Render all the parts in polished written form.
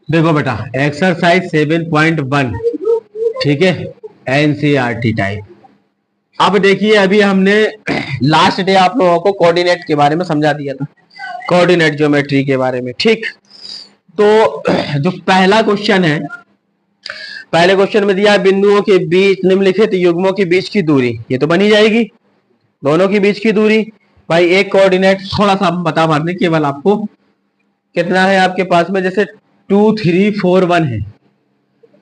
देखो बेटा एक्सरसाइज 7.1, ठीक है, एनसीईआरटी टाइप। अब देखिए अभी हमने लास्ट डे आप लोगों को कोऑर्डिनेट के बारे में समझा दिया था, कोऑर्डिनेट ज्योमेट्री के बारे में, ठीक। तो जो पहला क्वेश्चन है, पहले क्वेश्चन में दिया बिंदुओं के बीच निम्नलिखित युग्मों के बीच की दूरी, ये तो बनी जाएगी, दोनों के बीच की दूरी। भाई एक कोऑर्डिनेट थोड़ा सा बता मारने, केवल आपको कितना है आपके पास में, जैसे 2 3 4 1 है,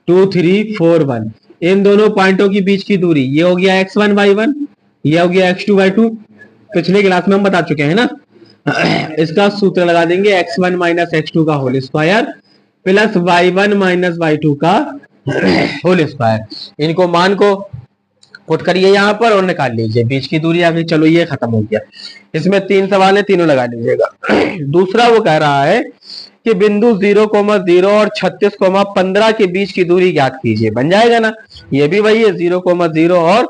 2 3 4 1, इन दोनों पॉइंटों के बीच की दूरी ये हो गया x1 y1, ये हो गया x2 y2। पिछले क्लास में हम बता चुके हैं ना। इसका सूत्र लगा देंगे x1 माइनस x2 का whole square plus y1 minus y2 का होल स्क्वायर। इनको मान को पुट करिए यहाँ पर और निकाल लीजिए बीच की दूरी आ गई। चलो ये खत्म हो गया। इसमें 3 सवाल है, तीनों लगा लीजिएगा। दूसरा वो कह रहा है कि बिंदु 0,0 और 36,15 के बीच की दूरी ज्ञात कीजिए। बन जाएगा ना, ये भी वही है, 0,0 और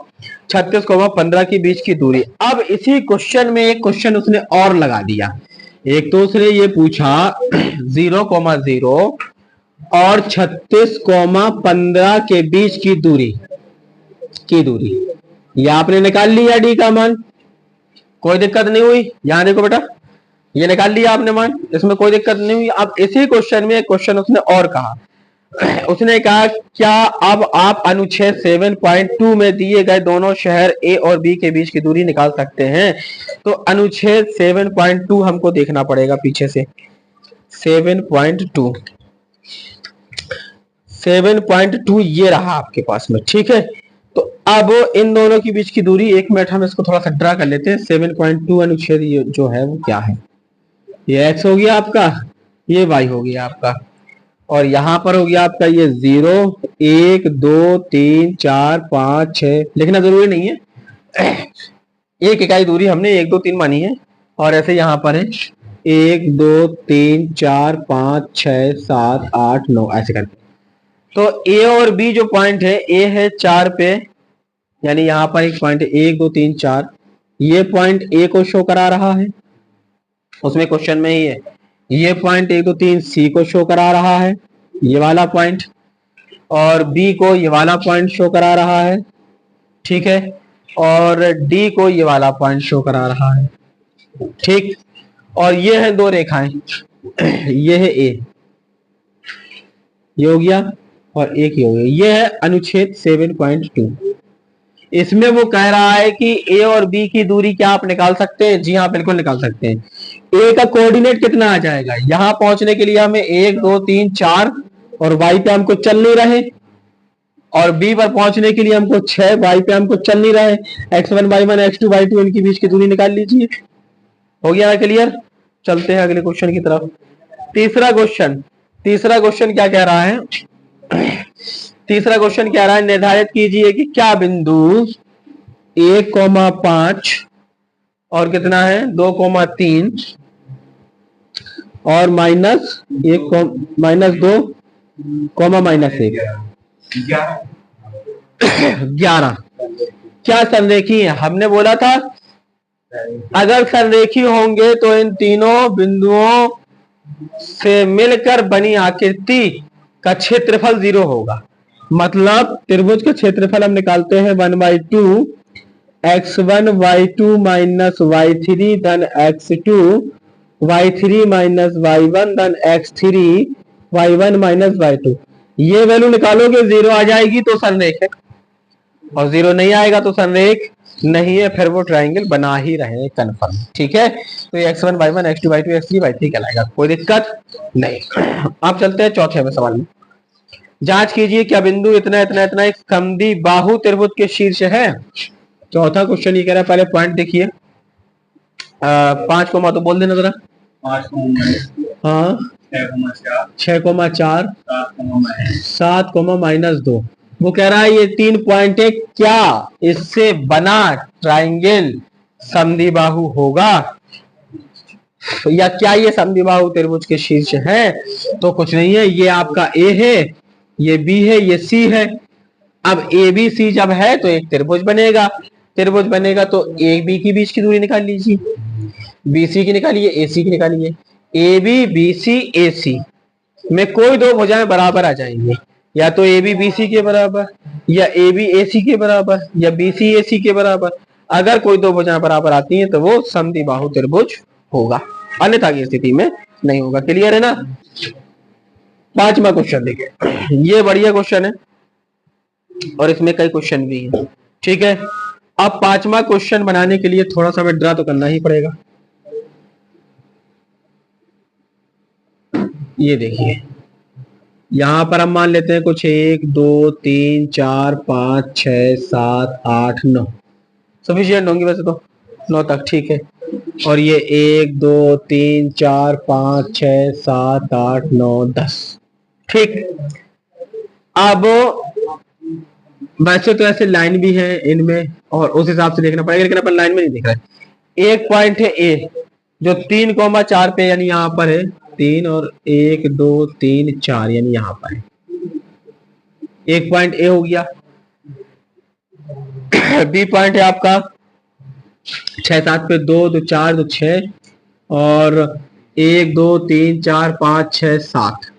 36,15 के बीच की दूरी। अब इसी क्वेश्चन में एक क्वेश्चन उसने और लगा दिया। एक तो उसने ये पूछा 0,0 और 36,15 के बीच की दूरी ये आपने निकाल लिया डी का मान, कोई दिक्कत नहीं हुई। यहां देखो बेटा, ये निकाल लिया आपने मान, इसमें कोई दिक्कत नहीं हुई। अब इसी क्वेश्चन में एक क्वेश्चन उसने और कहा, उसने कहा क्या अब आप अनुच्छेद 7.2 में दिए गए दोनों शहर ए और बी के बीच की दूरी निकाल सकते हैं? तो अनुच्छेद 7.2 हमको देखना पड़ेगा पीछे से। 7.2 ये रहा आपके पास में, ठीक है। तो अब इन दोनों के बीच की दूरी, एक मिनट हम इसको थोड़ा सा ड्रा कर लेते हैं। 7.2 अनुच्छेद ये जो है वो क्या है, ये x हो गया आपका, ये y हो गया आपका, और यहां पर हो गया आपका ये 0 1 2 3 4 5 6, लिखना जरूरी नहीं है, एक इकाई दूरी हमने 1 2 3 मानी है। और ऐसे यहां पर है 1 2 3 4 5 6 7 8 9 ऐसे करके। तो ए और बी जो पॉइंट है, ए है 4 पे, यानी यहां पर एक पॉइंट 1 2 3 4, ये पॉइंट ए को शो करा रहा है, उसमें क्वेश्चन में ही है। ये पॉइंट 1 2 3 सी को शो करा रहा है, ये वाला पॉइंट, और बी को ये वाला पॉइंट शो करा रहा है, ठीक है, और डी को ये वाला पॉइंट शो करा रहा है, ठीक। और ये है दो रेखाएं, ये है ए, ये हो गया, और एक ये हो गया। ये है अनुच्छेद 7.2। इसमें वो कह रहा है कि ए और बी की दूरी क्या आप निकाल सकते हैं? जी हाँ, बिल्कुल निकाल सकते हैं। ए का कोऑर्डिनेट कितना आ जाएगा, यहां पहुंचने के लिए हमें 1 2 3 4, और वाई पे हमको चल नहीं रहे, और बी पर पहुंचने के लिए हमको 6, वाई पे हमको चल नहीं रहे, x1 y1 x2 y2, इनकी बीच की दूरी निकाल लीजिए। हो गया ना क्लियर? चलते हैं अगले क्वेश्चन की तरफ। तीसरा क्वेश्चन क्या कह रहा है? तीसरा क्वेश्चन कह रहा है निर्धारित कीजिए कि क्या बिंदु 1,5 और कितना है 2,3 और -1 -2 -1 11 क्या संरेखी है? हमने बोला था अगर संरेखी होंगे तो इन तीनों बिंदुओं से मिलकर बनी आकृति का क्षेत्रफल 0 होगा। मतलब त्रिभुज का क्षेत्रफल हम निकालते हैं 1/2 x1 y2 माइनस y3 धन x2 y3 माइनस y1 धन x3 y1 माइनस y2। ये वैल्यू निकालोगे 0 आ जाएगी तो संरेख है, और 0 नहीं आएगा तो संरेख नहीं है, फिर वो ट्रायंगल बना ही रहे कन्फर्म, ठीक है। तो ये x1 y1 x2 y2 x3 y3 कहलाएगा, कोई दिक्कत नहीं। अब चलते हैं चौथे में सवाल में। जांच कीजिए क्या बिंदु इतना इतना इतना एक समद्वि बाहु त्रिभुज के शीर्ष है? चौथा क्वेश्चन ये कह रहा है, पहले पॉइंट देखिए। 5 को तो बोल देना जरा। 5 हाँ 6,4 7 -2। वो कह रहा है ये 3 पॉइंट है, क्या इससे बना ट्राइंगल समद्विबाहु होगा, या क्या ये समद्विबाहु त्रिभुज के शीर्ष है? तो कुछ नहीं है, ये आपका ए है, ये बी है, ये सी है। अब ए बी सी जब है तो एक त्रिभुज बनेगा, त्रिभुज बनेगा तो ए बी की बीच की दूरी निकाल लीजिए, बी सी की निकालिए, ए सी की निकालिए। ए बी बी सी ए सी में कोई दो भुजाएं बराबर आ जाएंगी, या तो ए बी बी सी के बराबर, या ए बी ए सी के बराबर, या बी सी ए सी के बराबर। अगर कोई दो भुजाएं बराबर आती हैं तो वो समद्विबाहु त्रिभुज होगा, अन्यथा की स्थिति में नहीं होगा। क्लियर है ना। पांचवा क्वेश्चन देखिए, ये बढ़िया क्वेश्चन है और इसमें कई क्वेश्चन भी हैं। ठीक है, अब पांचवा क्वेश्चन बनाने के लिए थोड़ा सा हमें ड्रा तो करना ही पड़ेगा। ये देखिए, यहां पर हम मान लेते हैं कुछ 1 2 3 4 5 6 7 8 9 सफिशियंट होंगी वैसे तो 9 तक। ठीक है, और ये 1 2 3 4 5 6 7 8 9 10। ठीक, अब वैसे तो ऐसे लाइन भी है इनमें और उस हिसाब से देखना पड़ेगा, लेकिन अपन लाइन में नहीं देख रहे। एक पॉइंट है ए जो 3,4 पे यानी यहाँ पर है 3 और 1 2 3 4 यानी यहाँ पर है। एक पॉइंट ए हो गया। बी पॉइंट है आपका 6 7 पे 2 2 4 2 6 और 1 2 3 4 5 6 7,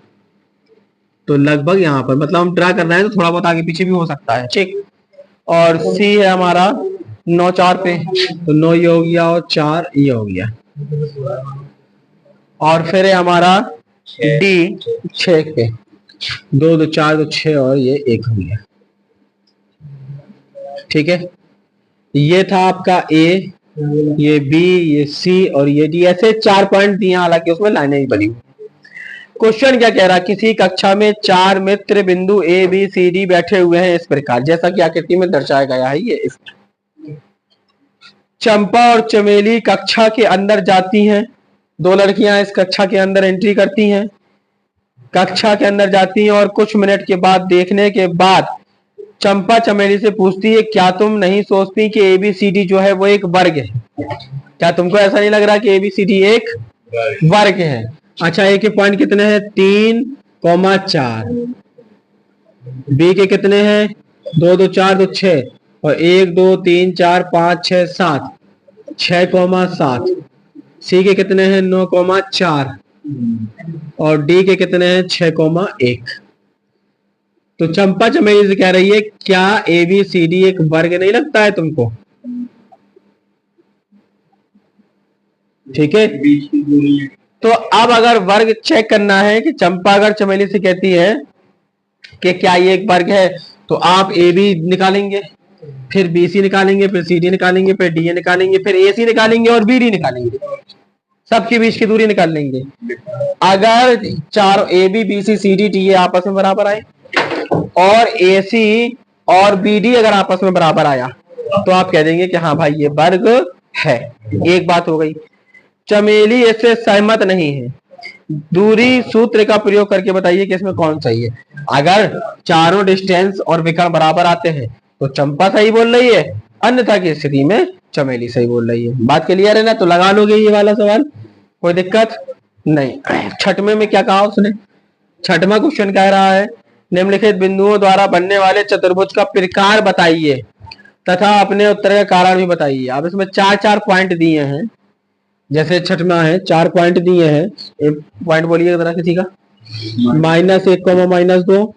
तो लगभग यहाँ पर, मतलब हम ट्राई कर रहे हैं तो थोड़ा बहुत आगे पीछे भी हो सकता है। ठीक, और सी है हमारा 9 4 पे, तो 9 ये हो गया और 4 ये हो गया, और फिर है हमारा डी 6 पे 2 2 4 2 6 और ये 1 हो गया। ठीक है, ये था आपका ए, ये बी, ये सी और ये डी, ऐसे 4 पॉइंट दिए, हालांकि उसमें लाइनें भी बनी। क्वेश्चन क्या कह रहा है, किसी कक्षा में 4 मित्र बिंदु ए बी सी डी बैठे हुए हैं इस प्रकार, जैसा कि आकृति में दर्शाया गया है। ये इस चंपा और चमेली कक्षा के अंदर जाती हैं, दो लड़कियां इस कक्षा के अंदर एंट्री करती हैं, कक्षा के अंदर जाती हैं और कुछ मिनट के बाद देखने के बाद चंपा चमेली से पूछती है, क्या तुम नहीं सोचती कि एबीसीडी जो है वो एक वर्ग है? क्या तुमको ऐसा नहीं लग रहा कि एबीसीडी एक वर्ग है? अच्छा, ए के पॉइंट कितने हैं? 3,4, बी के कितने हैं? 2 2 4 2 6 और 1 2 3 4 5 6 7, 6,7। सी के कितने हैं? 9,4 और डी के कितने हैं? 6,1। तो चंपा चमेली से कह रही है, क्या एबीसीडी एक वर्ग नहीं लगता है तुमको? ठीक है, तो अब अगर वर्ग चेक करना है कि चंपा अगर चमेली से कहती है कि क्या ये एक वर्ग है, तो आप ए बी निकालेंगे, फिर बी सी निकालेंगे, फिर सी डी निकालेंगे, फिर डी ए निकालेंगे, फिर ए सी निकालेंगे और बी डी निकालेंगे, सबके बीच की दूरी निकाल लेंगे। अगर चार A B B C C D D A आपस में बराबर आए और ए सी और बी डी अगर आपस में बराबर आया, तो आप कह देंगे कि हाँ भाई ये वर्ग है। एक बात हो गई। चमेली इससे सहमत नहीं है, दूरी सूत्र का प्रयोग करके बताइए कि इसमें कौन सही है। अगर चारों डिस्टेंस और विकर्ण बराबर आते हैं तो चंपा सही बोल रही है, अन्यथा की स्थिति में चमेली सही बोल रही है। बात क्लियर है ना? तो लगा लोगे ये वाला सवाल, कोई दिक्कत नहीं। छठवें में क्या कहा उसने? छठवां क्वेश्चन कह रहा है, निम्नलिखित बिंदुओं द्वारा बनने वाले चतुर्भुज का प्रकार बताइए तथा अपने उत्तर का कारण भी बताइए। अब इसमें 4-4 पॉइंट दिए हैं, जैसे छठवां है 4 पॉइंट दिए हैं। एक पॉइंट बोलिए जरा किसी का। -1, -2,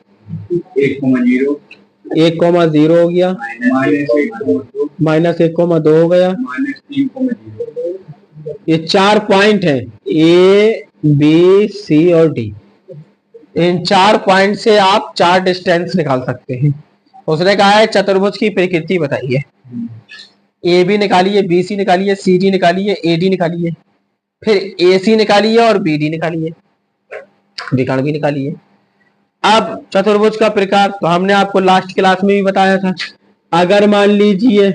1,0 हो गया, -1,2 हो गया। ये 4 पॉइंट हैं, ए बी सी और डी। इन 4 पॉइंट से आप 4 डिस्टेंस निकाल सकते हैं। उसने कहा है चतुर्भुज की प्रकृति बताइए। ए बी निकालिए, बी सी निकालिए, सी डी निकालिए, ए डी निकालिए, फिर ए सी निकालिए और बी डी निकालिए, विकर्ण भी निकालिए। अब चतुर्भुज का प्रकार तो हमने आपको लास्ट क्लास में भी बताया था। अगर मान लीजिए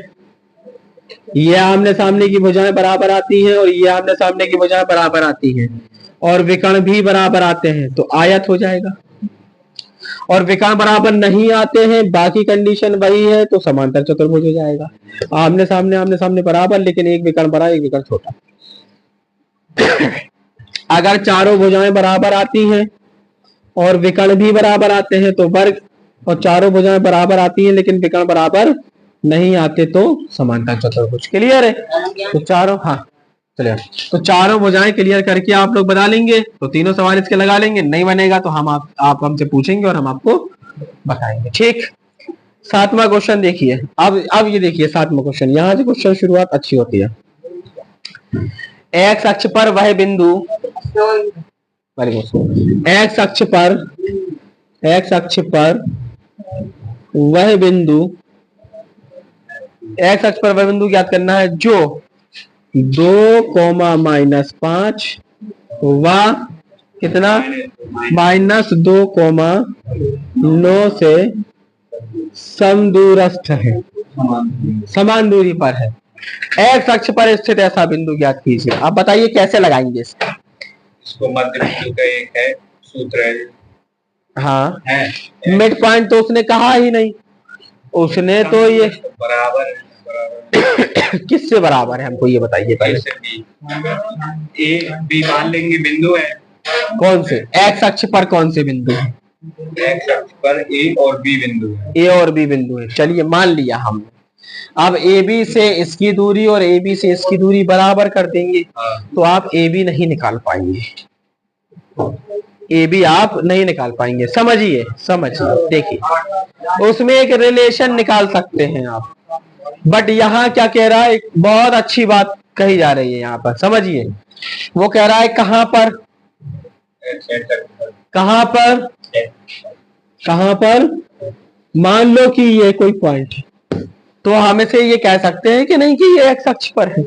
ये आमने सामने की भुजाएं बराबर आती हैं और ये आमने सामने की भुजाएं बराबर आती हैं और विकर्ण भी बराबर आते हैं, तो आयत हो जाएगा। और विकर्ण बराबर नहीं आते हैं, बाकी कंडीशन वही है, तो समांतर चतुर्भुज हो जाएगा। आमने सामने बराबर, लेकिन एक विकर्ण बड़ा एक विकर्ण छोटा। अगर चारों भुजाएं बराबर आती हैं और विकर्ण भी बराबर आते हैं तो वर्ग, और चारों भुजाएं बराबर आती हैं लेकिन विकर्ण बराबर नहीं आते तो समांतर चतुर्भुज। क्लियर है? तो चारों, हाँ चलिए, तो चारों भुजाएं क्लियर करके आप लोग बता लेंगे तो तीनों सवाल इसके लगा लेंगे, नहीं बनेगा तो हम आप हमसे पूछेंगे और हम आपको बताएंगे। ठीक, सातवां क्वेश्चन देखिए। अब ये देखिए सातवां क्वेश्चन, यहां से क्वेश्चन शुरुआत अच्छी होती है। एक्स अक्ष पर वह बिंदु, एक्स अक्ष पर वह बिंदु, एक्स अक्ष पर वह बिंदु ज्ञात करना है जो 2,-5 व कितना -2,9 से समदूरस्थ है, समान दूरी पर है। एक्स अक्ष पर स्थित ऐसा बिंदु ज्ञात कीजिए। आप बताइए कैसे लगाएंगे इसको मध्य बिंदु का एक है सूत्र है। हाँ, मिड पॉइंट तो उसने कहा ही नहीं, उसने तो ये बराबर किससे बराबर है हमको ये बताइए पहले। ए बी मान लेंगे बिंदु है। कौन से एक्स अक्ष पर कौन से बिंदु है? एक्स अक्ष पर ए और बी बिंदु है। ए और बी बिंदु है, चलिए मान लिया हमने। अब ए बी से इसकी दूरी और ए बी से इसकी दूरी बराबर कर देंगे। तो आप ए बी नहीं निकाल पाएंगे, ए बी आप नहीं निकाल पाएंगे। समझिए देखिए, उसमें एक रिलेशन निकाल सकते हैं आप, बट यहाँ क्या कह रहा है, एक बहुत अच्छी बात कही जा रही है यहाँ पर। समझिए, वो कह रहा है कहां पर मान लो कि ये कोई पॉइंट है, तो हम इसे ये कह सकते हैं कि नहीं कि ये एक्स अक्ष पर है।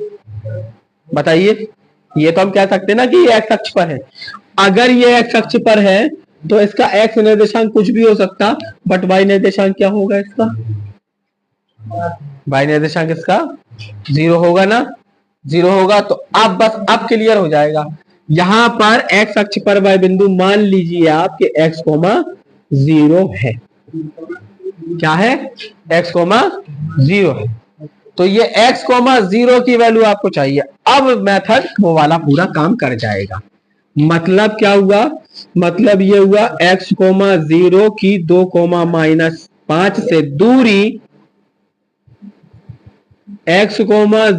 बताइए, ये तो हम कह सकते हैं ना कि ये एक्स अक्ष पर है। अगर ये एक्स अक्ष पर है तो इसका एक्स निर्देशांक कुछ भी हो सकता, बट वाई निर्देशांक क्या होगा इसका? वाई निर्देशांक इसका 0 होगा ना, 0 होगा। तो अब बस अब क्लियर हो जाएगा। यहां पर एक्स अक्ष पर वह बिंदु मान लीजिए आप कि x, 0 है। क्या है? x, 0 है। तो ये x, 0 की वैल्यू आपको चाहिए। अब मेथड वो वाला पूरा काम कर जाएगा। मतलब क्या हुआ? मतलब ये हुआ x, 0 की 2,-5 से दूरी, x,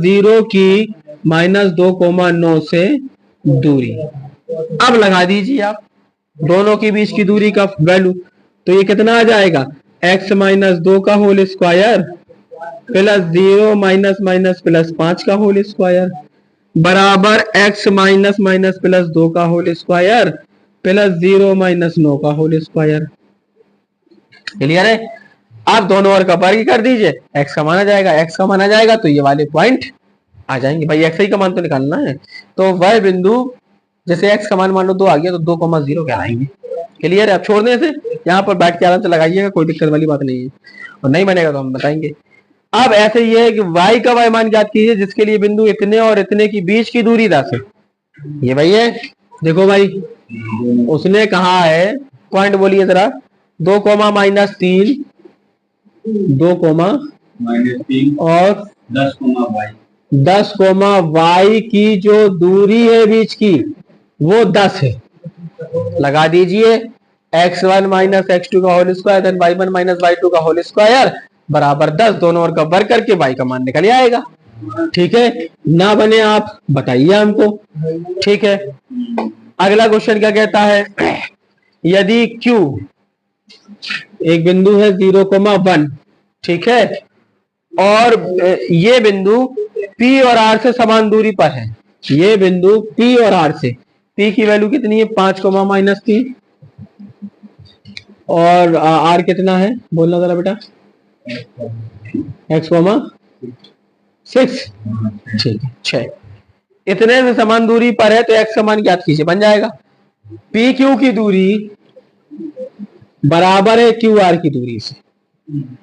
0 की -2,9 से दूरी। अब लगा दीजिए आप दोनों के बीच की दूरी का वैल्यू, तो ये कितना आ जाएगा? x -2 का whole square plus 0 minus plus 5 का होल स्क्वायर बराबर x माइनस प्लस 2 का होल स्क्वायर प्लस 0 -9 का होल स्क्वायर। क्लियर है? आप दोनों और का वर्ग कर दीजिए, x का मान आ जाएगा, तो ये वाले पॉइंट आ जाएंगे। भाई x ही का मान तो निकालना है, तो वह बिंदु जैसे x का मान मान लो 2 आ गया तो 2,0 कहलाएंगे। क्लियर है? अब छोड़ने से यहाँ पर बैठ के आराम से लगाइएगा, कोई दिक्कत वाली बात नहीं है, और नहीं बनेगा तो हम बताएंगे। अब ऐसे ये है कि y का y मान ज्ञात कीजिए जिसके लिए बिंदु इतने और इतने की बीच की दूरी 10 है। ये भाई है, देखो भाई उसने कहा है, पॉइंट बोलिए जरा, 2,-3 और 10, y की जो दूरी है बीच की वो 10 है। लगा दीजिए x1 - x2 का whole square then y1 - y2 का होल स्क्वायर बराबर 10, दोनों और का वर्ग करके y का मान निकल आएगा। ठीक है? ना बने आप बताइए हमको। ठीक है, अगला क्वेश्चन क्या कहता है? यदि q एक बिंदु है 0,1, ठीक है, और ये बिंदु P और R से समान दूरी पर है। ये बिंदु P और R से, P की वैल्यू कितनी है? 5,-3 और R कितना है? बोलना जरा बेटा। x, 6, ठीक है, 6। इतने से समान दूरी पर है तो x का मान ज्ञात कीजिए। बन जाएगा PQ की दूरी बराबर है QR की दूरी से।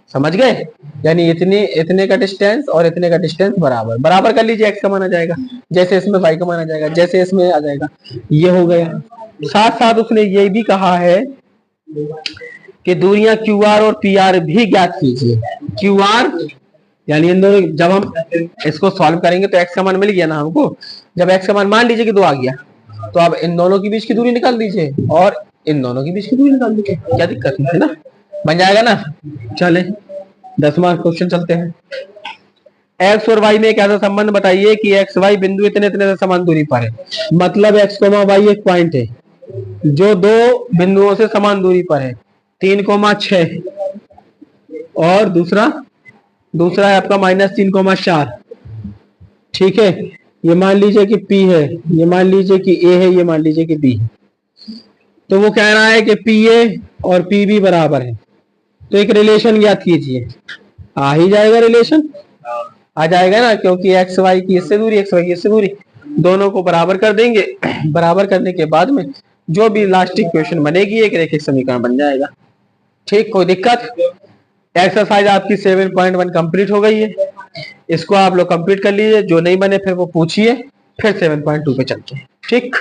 समझ गए? यानी इतने का डिस्टेंस और इतने का डिस्टेंस बराबर कर लीजिए, x का मान आ जाएगा, जैसे इसमें y का मान आ जाएगा, जैसे इसमें आ जाएगा। ये हो गया। साथ साथ उसने ये भी कहा है कि दूरियां QR और PR भी ज्ञात कीजिए। QR यानी इन दोनों, जब हम इसको सॉल्व करेंगे तो x का मान मिल गया ना हमको। जब x का मान मान लीजिए कि 2 आ गया, तो अब इन दोनों के बीच की दूरी निकाल दीजिए और इन दोनों के बीच की दूरी निकाल दीजिए। क्या दिक्कत है ना? बन जाएगा ना? चले 10वां क्वेश्चन चलते हैं। एक्स और वाई में एक ऐसा संबंध बताइए कि एक्स वाई बिंदु इतने इतने से समान दूरी पर है, मतलब एक्स कोमा वाई एक पॉइंट है जो दो बिंदुओं से समान दूरी पर है, 3,6, और दूसरा है आपका -3,4। ठीक है, ये मान लीजिए कि P है, ये मान लीजिए कि A है, ये मान लीजिए कि B है। तो वो कह रहा है कि PA और PB बराबर है, तो एक रिलेशन ज्ञात कीजिए। आ ही जाएगा रिलेशन, आ जाएगा ना, क्योंकि एक्स वाई की इससे दूरी, एक्स वाई की इससे दूरी, दोनों को बराबर कर देंगे। बराबर करने के बाद में जो भी लास्ट इक्वेशन बनेगी एक रैखिक समीकरण बन जाएगा। ठीक, कोई दिक्कत? एक्सरसाइज आपकी 7.1 कंप्लीट हो गई है, इसको आप लोग कंप्लीट कर लीजिए, जो नहीं बने फिर वो पूछिए, फिर 7.2 पे चलते हैं। ठीक।